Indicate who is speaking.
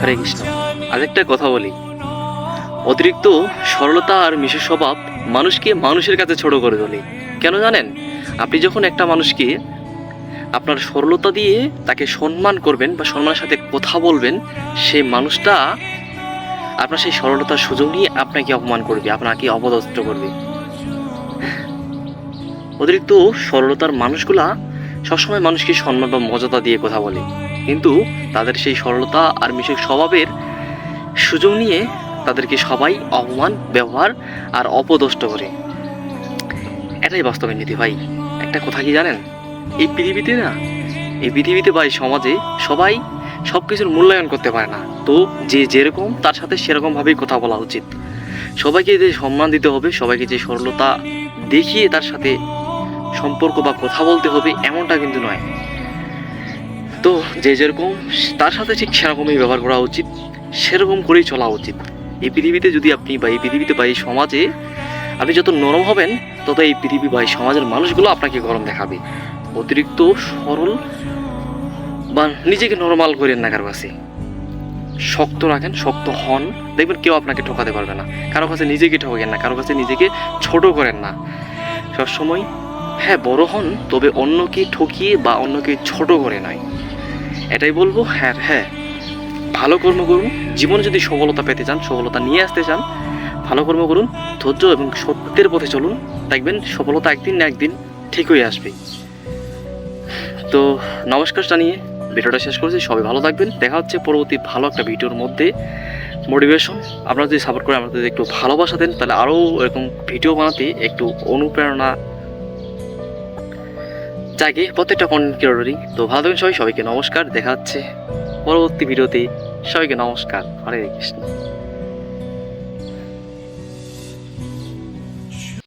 Speaker 1: হরে কৃষ্ণ। আরেকটা কথা বলি, অতিরিক্ত সরলতা আর মিশুক স্বভাব মানুষকে মানুষের কাছে ছোট করে তোলে। কেন জানেন? আপনি যখন একটা মানুষকে আপনার সরলতা দিয়ে তাকে সম্মান করবেন বা সম্মানের সাথে কথা বলবেন, সেই মানুষটা আপনার সেই সরলতার সুযোগ নিয়ে আপনাকে অপমান করবে, আপনাকে অপদস্থ করবে। অতিরিক্ত সরলতার মানুষগুলা সবসময় মানুষকে সম্মান বা মর্যাদা দিয়ে কথা বলে, কিন্তু তাদের সেই সরলতা আর মিশুক স্বভাবের সুযোগ নিয়ে তাদেরকে সবাই অপমান, ব্যবহার আর অপদস্থ করে। এটাই বাস্তবের নীতি ভাই। একটা কথা কি জানেন? এই পৃথিবীতে না, এই পৃথিবীতে বা এই সমাজে সবাই সব কিছুর মূল্যায়ন করতে পারে না। তো যে যেরকম তার সাথে সেরকমভাবেই কথা বলা উচিত। সবাইকে যে সম্মান দিতে হবে, সবাইকে যে সরলতা দেখিয়ে তার সাথে সম্পর্ক বা কথা বলতে হবে, এমনটা কিন্তু নয়। তো যে যেরকম তার সাথে ঠিক সেরকমই ব্যবহার করা উচিত, সেরকম করেই চলা উচিত। এই পৃথিবীতে যদি আপনি বা এই পৃথিবীতে বা এই সমাজে আপনি যত নরম হবেন, তত এই পৃথিবী বা এই সমাজের মানুষগুলো আপনাকে গরম দেখাবে। অতিরিক্ত সরল বা নিজেকে নরমাল করেন না কারো কাছে। শক্ত রাখেন, শক্ত হন, দেখবেন কেউ আপনাকে ঠকাতে পারবে না। কারো কাছে নিজেকে ঠকেন না, কারো কাছে নিজেকে ছোট করেন না। সবসময় হ্যাঁ বড় হন, তবে অন্যকে ঠকিয়ে বা অন্যকে ছোট করে নয়। এটাই বলবো। হ্যাঁ হ্যাঁ, ভালো কর্ম করুন। জীবনে যদি সফলতা পেতে চান, সফলতা নিয়ে আসতে চান, ভালো কর্ম করুন, ধৈর্য এবং সত্যের পথে চলুন, দেখবেন সফলতা একদিন না একদিন ঠিক হয়ে আসবে। তো নমস্কার জানিয়ে ভিডিওটা শেষ করছি। সবাই ভালো থাকবেন। দেখা হচ্ছে পরবর্তী ভালো একটা ভিডিওর মধ্যে। মোটিভেশন আপনারা যদি সাপোর্ট করেন, আপনাদের একটু ভালোবাসা দেন, তাহলে আরও এরকম ভিডিও বানাতে একটু অনুপ্রেরণা জাগে প্রত্যেকটা কন্টেন্ট ক্রিয়েটরই। তো ভালো থাকবেন সবাই, সবাইকে নমস্কার। দেখা হচ্ছে পরবর্তী ভিডিওতে। সবাইকে নমস্কার। হরে কৃষ্ণ।